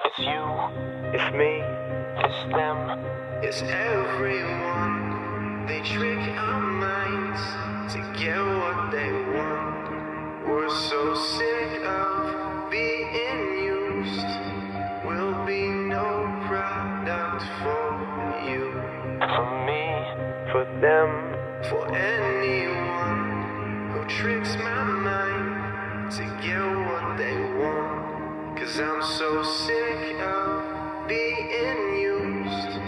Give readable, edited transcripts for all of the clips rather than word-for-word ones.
It's you, it's me, it's them, it's everyone. They trick our minds to get what they want. We're so sick of being used. We'll be no product for you, for me, for them, for anyone who tricks my mind to get what they want. 'Cause I'm so sick of being used.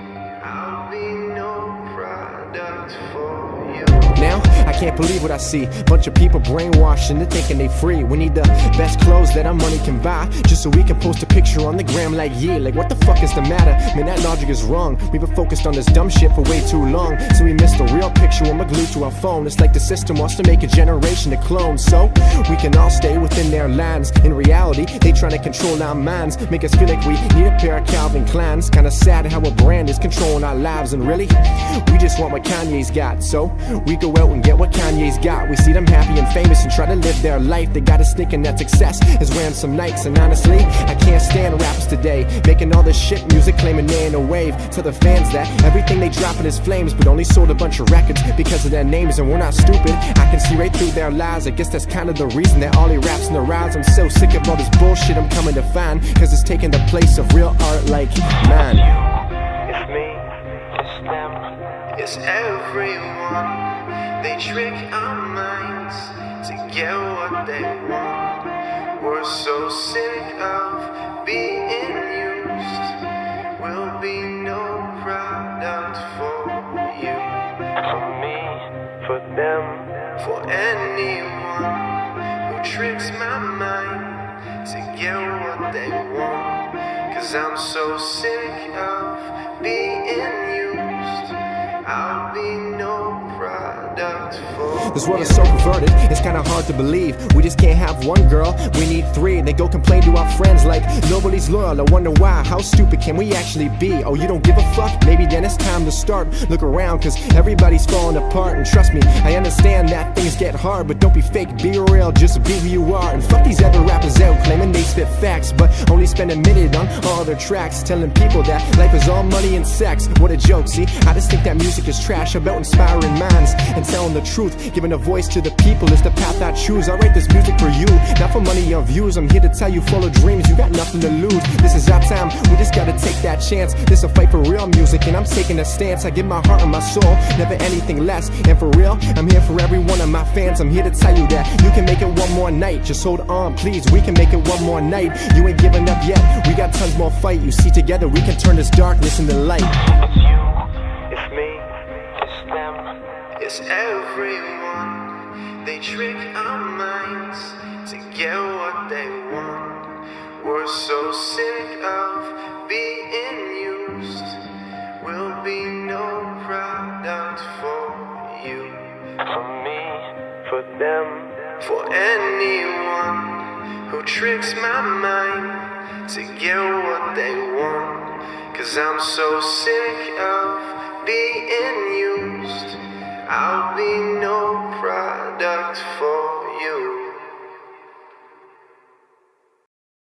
I'll be no product for you. Now, I can't believe what I see. Bunch of people brainwashed into thinking they free. We need the best clothes that our money can buy, just so we can post a picture on the gram like, yeah, like what the fuck is the matter? Man, that logic is wrong. We've been focused on this dumb shit for way too long, so we missed the real picture when we're glued to our phone. It's like the system wants to make a generation to clone, so we can all stay within their lines. In reality, they trying to control our minds, make us feel like we need a pair of Calvin Kleins. Kinda sad how a brand is controlling our lives, and really, we just want what Kanye's got, so we go out and get what Kanye's got. We see them happy and famous and try to live their life. They got us thinking that success is wearing some Nikes, and honestly, I can't stand rappers today making all this shit music, claiming they ain't a wave. Tell the fans that everything they dropping is flames, but only sold a bunch of records because of their names, and we're not stupid. I can see right through their lies. I guess that's kind of the reason that all he raps in the rise. I'm so sick of all this bullshit I'm coming to find, 'cause it's taking the place of real art like mine. it's me, it's them, It's everyone. They trick our minds to get what they want. We're so sick of being used. We'll be no product for you, for me, for them, for anyone who tricks my mind to get what they want. 'Cause I'm so sick of being used. I'll be no product for This world is so perverted, it's kinda hard to believe. We just can't have one girl, we need three. They go complain to our friends like nobody's loyal. I wonder why, how stupid can we actually be? Oh, you don't give a fuck? Maybe then it's time to start. Look around, 'cause everybody's falling apart. And trust me, I understand that things get hard, but don't be fake, be real, just be who you are. And fuck these other rappers out claiming they spit facts, but only spend a minute on all their tracks, telling people that life is all money and sex. What a joke, see? I just think that music is trash about inspiring minds and telling the truth. Giving a voice to the people is the path I choose. I write this music for you, not for money or views. I'm here to tell you, full of dreams, you got nothing to lose. This is our time, we just gotta take that chance. This a fight for real music, and I'm taking a stance. I give my heart and my soul, never anything less. And for real, I'm here for every one of my fans. I'm here to tell you that you can make it one more night. Just hold on, please, we can make it one more night. You ain't giving up yet, we got tons more fight. You see, together we can turn this darkness into light. it's you, it's me, it's them, It's everyone. They trick our minds to get what they want. We're so sick of being used. We'll be no product for you, for me, for them, for anyone who tricks my mind to get what they want. 'Cause I'm so sick of being used. I'll be no product for you.